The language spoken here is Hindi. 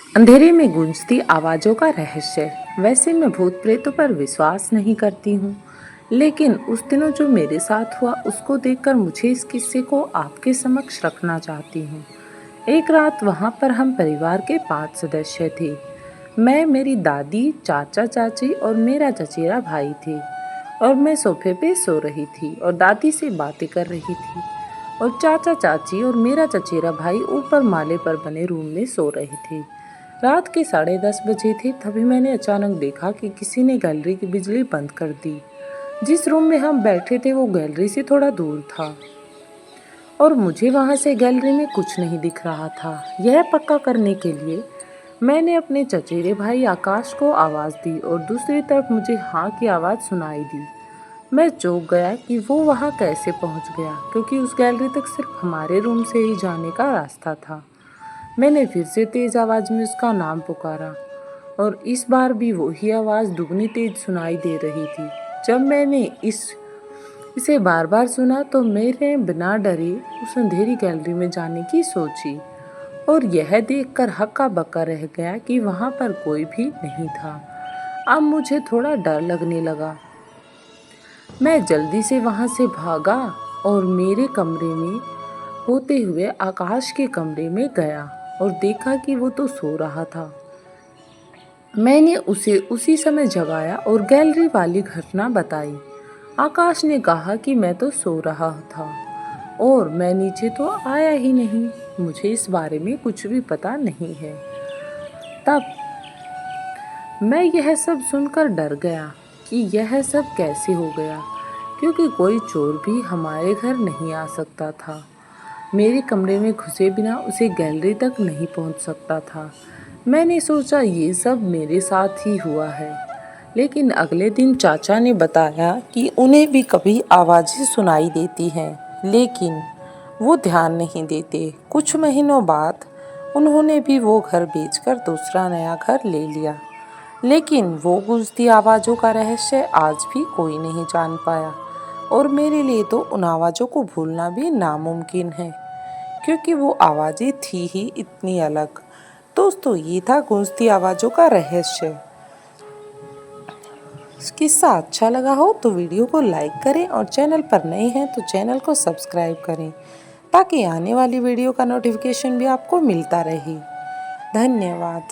अंधेरे में गूंजती आवाज़ों का रहस्य। वैसे मैं भूत प्रेतों पर विश्वास नहीं करती हूँ, लेकिन उस दिनों जो मेरे साथ हुआ उसको देखकर मुझे इस किस्से को आपके समक्ष रखना चाहती हूँ। एक रात वहाँ पर हम परिवार के 5 सदस्य थे। मैं, मेरी दादी, चाचा चाची और मेरा चचेरा भाई थे। और मैं सोफे पे सो रही थी और दादी से बातें कर रही थी, और चाचा चाची और मेरा चचेरा भाई ऊपर माले पर बने रूम में सो रहे थे। रात के 10:30 बजे थे, तभी मैंने अचानक देखा कि किसी ने गैलरी की बिजली बंद कर दी। जिस रूम में हम बैठे थे वो गैलरी से थोड़ा दूर था, और मुझे वहां से गैलरी में कुछ नहीं दिख रहा था। यह पक्का करने के लिए मैंने अपने चचेरे भाई आकाश को आवाज़ दी, और दूसरी तरफ मुझे हाँ की आवाज़ सुनाई दी। मैं चौंक गया कि वो वहाँ कैसे पहुँच गया, क्योंकि उस गैलरी तक सिर्फ हमारे रूम से ही जाने का रास्ता था। मैंने फिर से तेज आवाज़ में उसका नाम पुकारा, और इस बार भी वही आवाज़ दुगनी तेज सुनाई दे रही थी। जब मैंने इसे बार बार सुना तो मैंने बिना डरे उस अंधेरी गैलरी में जाने की सोची, और यह देखकर हक्का बक्का रह गया कि वहाँ पर कोई भी नहीं था। अब मुझे थोड़ा डर लगने लगा। मैं जल्दी से वहाँ से भागा और मेरे कमरे में होते हुए आकाश के कमरे में गया, और देखा कि वो तो सो रहा था। मैंने उसे उसी समय जगाया और गैलरी वाली घटना बताई। आकाश ने कहा कि मैं तो सो रहा था और मैं नीचे तो आया ही नहीं, मुझे इस बारे में कुछ भी पता नहीं है। तब मैं यह सब सुनकर डर गया कि यह सब कैसे हो गया, क्योंकि कोई चोर भी हमारे घर नहीं आ सकता था। मेरे कमरे में घुसे बिना उसे गैलरी तक नहीं पहुंच सकता था। मैंने सोचा ये सब मेरे साथ ही हुआ है। लेकिन अगले दिन चाचा ने बताया कि उन्हें भी कभी आवाज़ें सुनाई देती हैं, लेकिन वो ध्यान नहीं देते। कुछ महीनों बाद उन्होंने भी वो घर बेचकर दूसरा नया घर ले लिया, लेकिन वो गूंजती आवाज़ों का रहस्य आज भी कोई नहीं जान पाया। और मेरे लिए तो उन आवाज़ों को भूलना भी नामुमकिन है, क्योंकि वो आवाज़ें थी ही इतनी अलग। दोस्तों, ये था गूंजती आवाज़ों का रहस्य। किस्सा अच्छा लगा हो तो वीडियो को लाइक करें, और चैनल पर नए हैं तो चैनल को सब्सक्राइब करें, ताकि आने वाली वीडियो का नोटिफिकेशन भी आपको मिलता रहे। धन्यवाद।